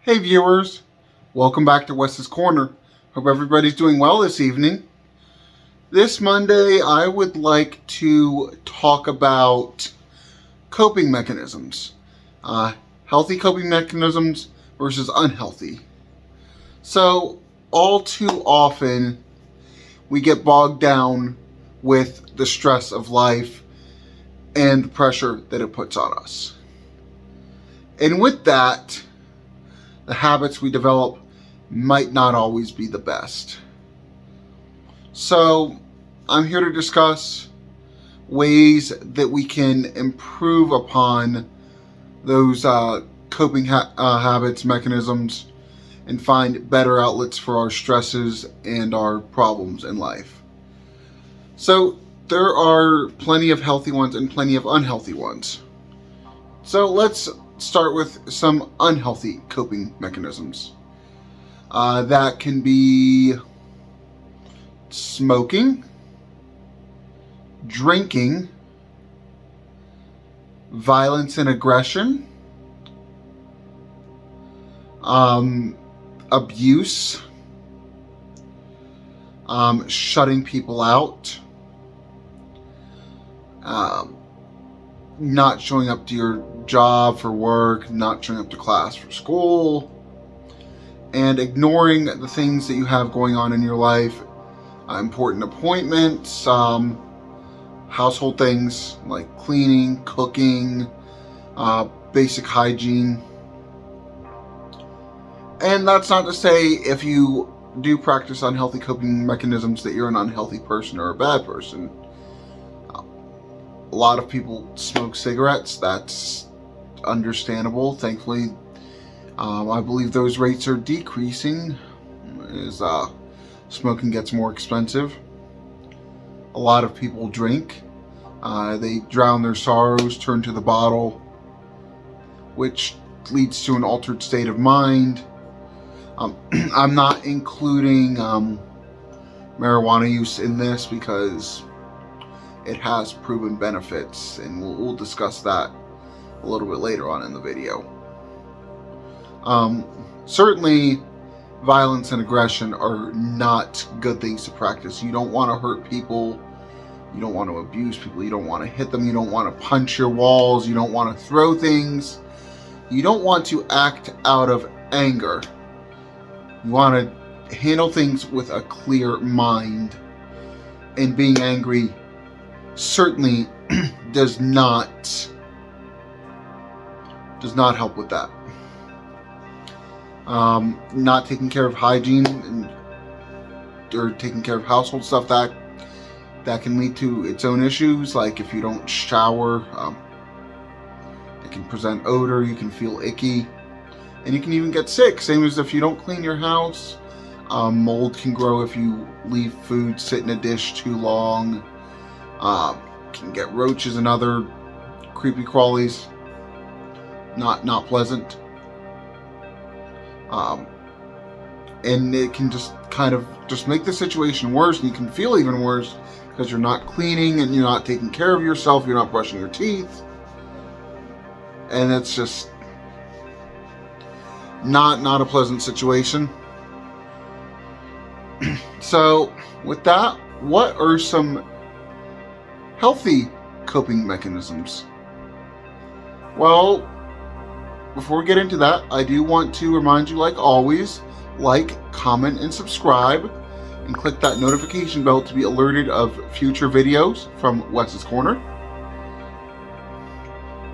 Hey viewers, welcome back to Wes's Corner. Hope everybody's doing well this evening. This Monday I would like to talk about coping mechanisms. Healthy coping mechanisms versus unhealthy. So, all too often we get bogged down with the stress of life and the pressure that it puts on us. And with that, the habits we develop might not always be the best. So, I'm here to discuss ways that we can improve upon those coping habits, mechanisms, and find better outlets for our stresses and our problems in life. So, there are plenty of healthy ones and plenty of unhealthy ones. So, let's start with some unhealthy coping mechanisms. That can be smoking, drinking, violence and aggression, abuse, shutting people out, not showing up to your job for work, not showing up to class for school, and ignoring the things that you have going on in your life, important appointments, household things like cleaning, cooking, basic hygiene. And that's not to say if you do practice unhealthy coping mechanisms that you're an unhealthy person or a bad person. A lot of people smoke cigarettes. That's understandable. Thankfully, I believe those rates are decreasing as smoking gets more expensive. A lot of people drink. They drown their sorrows, turn to the bottle, which leads to an altered state of mind. I'm not including marijuana use in this because it has proven benefits, and we'll discuss that a little bit later on in the video. Certainly, violence and aggression are not good things to practice. You don't want to hurt people. You don't want to abuse people. You don't want to hit them. You don't want to punch your walls. You don't want to throw things. You don't want to act out of anger. You want to handle things with a clear mind. And being angry certainly does not help with that. Not taking care of hygiene or taking care of household stuff, that can lead to its own issues. Like if you don't shower, it can present odor, you can feel icky, and you can even get sick. Same as if you don't clean your house. Mold can grow if you leave food sit in a dish too long. Can get roaches and other creepy crawlies. Not pleasant. And it can just make the situation worse, and you can feel even worse because you're not cleaning and you're not taking care of yourself, you're not brushing your teeth, and it's just not a pleasant situation. So with that, what are some healthy coping mechanisms? Well, before we get into that, I do want to remind you, like always, like, comment, and subscribe, and click that notification bell to be alerted of future videos from Wes's Corner.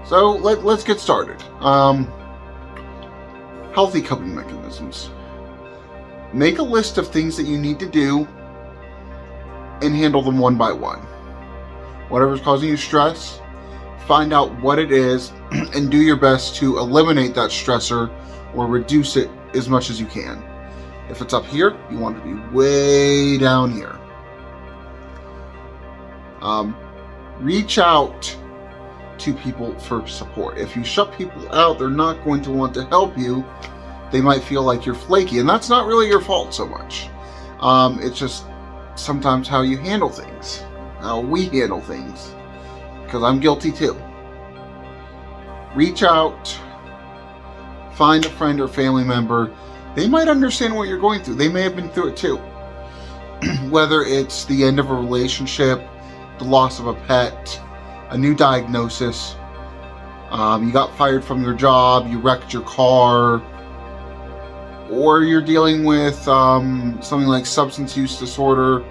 So let's get started. Healthy coping mechanisms. Make a list of things that you need to do and handle them one by one. Whatever's causing you stress, find out what it is and do your best to eliminate that stressor or reduce it as much as you can. If it's up here, you want it to be way down here. Reach out to people for support. If you shut people out, they're not going to want to help you. They might feel like you're flaky, and that's not really your fault so much. It's just sometimes how you handle things, how we handle things, because I'm guilty too. Reach out, Find a friend or family member. They might understand what you're going through. They may have been through it too. Whether it's the end of a relationship, the loss of a pet, a new diagnosis, you got fired from your job, you wrecked your car, or you're dealing with something like substance use disorder.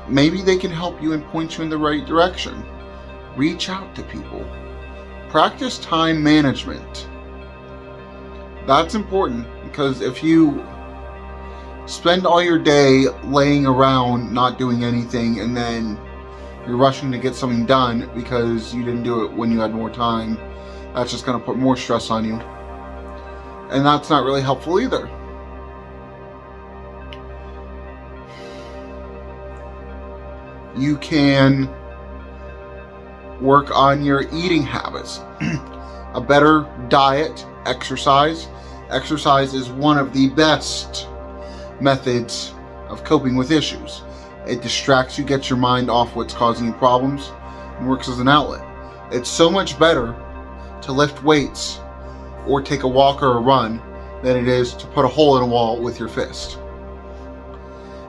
Maybe they can help you and point you in the right direction. Reach out to people. Practice time management. That's important, because if you spend all your day laying around not doing anything, and then you're rushing to get something done because you didn't do it when you had more time, that's just going to put more stress on you. And that's not really helpful either. You can work on your eating habits. A better diet, exercise. Exercise is one of the best methods of coping with issues. It distracts you, gets your mind off what's causing you problems, and works as an outlet. It's so much better to lift weights or take a walk or a run than it is to put a hole in a wall with your fist.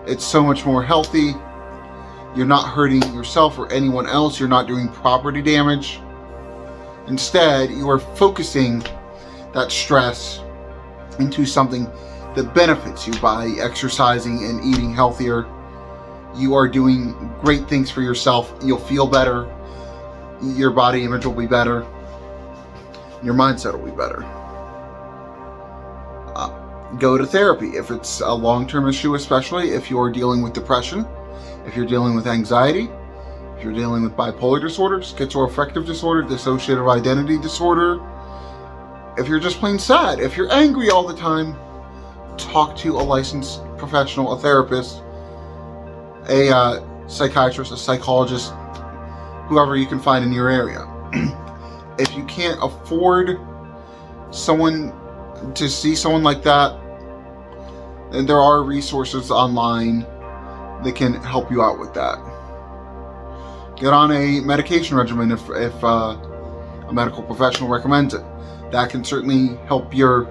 It's so much more healthy. You're not hurting yourself or anyone else. You're not doing property damage. Instead, you are focusing that stress into something that benefits you by exercising and eating healthier. You are doing great things for yourself. You'll feel better. Your body image will be better. Your mindset will be better. Go to therapy if it's a long-term issue, especially if you're dealing with depression, if you're dealing with anxiety, if you're dealing with bipolar disorder, schizoaffective disorder, dissociative identity disorder, if you're just plain sad, if you're angry all the time, talk to a licensed professional, a therapist, a psychiatrist, a psychologist, whoever you can find in your area. If you can't afford to see someone like that, then there are resources online that can help you out with that. Get on a medication regimen if a medical professional recommends it. That can certainly help your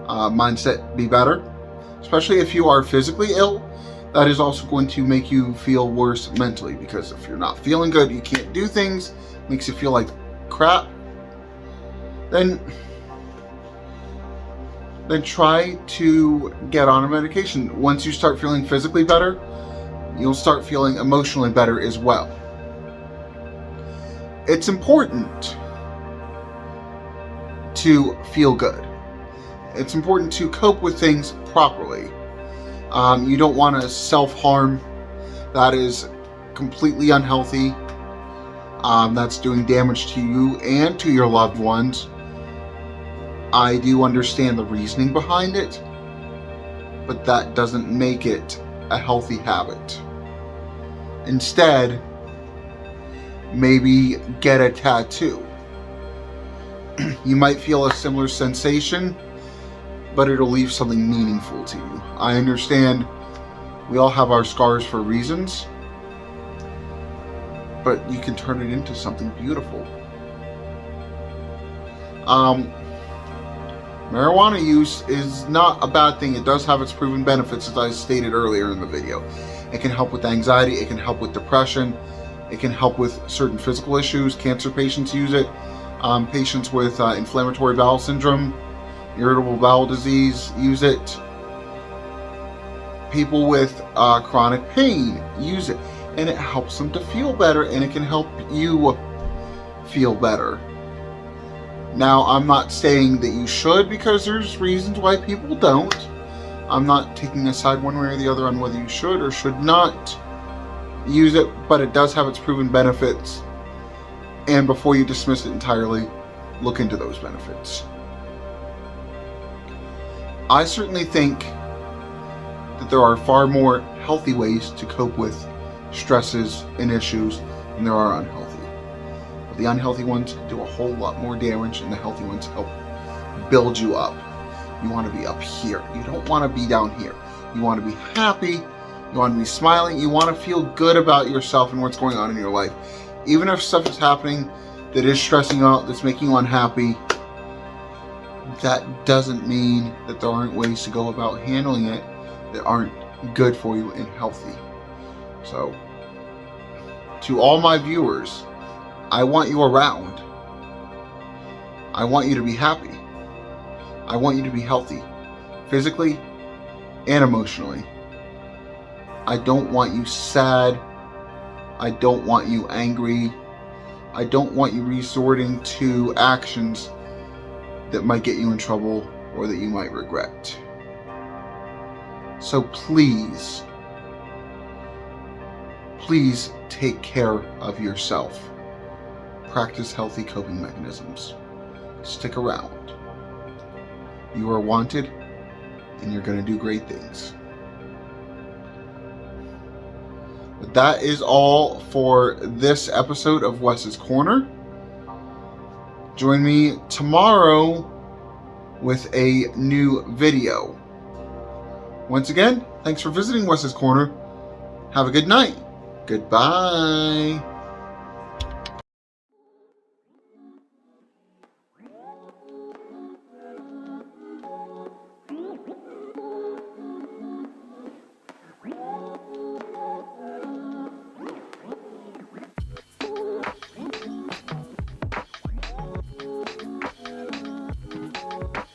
mindset be better, especially if you are physically ill. That is also going to make you feel worse mentally, because if you're not feeling good, you can't do things, makes you feel like crap, then try to get on a medication. Once you start feeling physically better, you'll start feeling emotionally better as well. It's important to feel good. It's important to cope with things properly. You don't want to self-harm. That is completely unhealthy. That's doing damage to you and to your loved ones. I do understand the reasoning behind it, but that doesn't make it a healthy habit. Instead, maybe get a tattoo. You might feel a similar sensation, but it'll leave something meaningful to you. I understand we all have our scars for reasons, but you can turn it into something beautiful. Marijuana use is not a bad thing. It does have its proven benefits, as I stated earlier in the video. It can help with anxiety, it can help with depression, it can help with certain physical issues. Cancer patients use it. Patients with inflammatory bowel syndrome, irritable bowel disease use it. People with chronic pain use it, and it helps them to feel better, and it can help you feel better. Now, I'm not saying that you should, because there's reasons why people don't. I'm not taking a side one way or the other on whether you should or should not use it, but it does have its proven benefits. And before you dismiss it entirely, look into those benefits. I certainly think that there are far more healthy ways to cope with stresses and issues than there are unhealthy. But the unhealthy ones do a whole lot more damage, and the healthy ones help build you up. You want to be up here. You don't want to be down here. You want to be happy. You want to be smiling. You want to feel good about yourself and what's going on in your life. Even if stuff is happening that is stressing you out, that's making you unhappy, that doesn't mean that there aren't ways to go about handling it that aren't good for you and healthy. So, to all my viewers, I want you around. I want you to be happy. I want you to be healthy, physically and emotionally. I don't want you sad. I don't want you angry. I don't want you resorting to actions that might get you in trouble or that you might regret. So please take care of yourself. Practice healthy coping mechanisms. Stick around. You are wanted, and you're going to do great things. But that is all for this episode of Wes's Corner. Join me tomorrow with a new video. Once again, thanks for visiting Wes's Corner. Have a good night. Goodbye.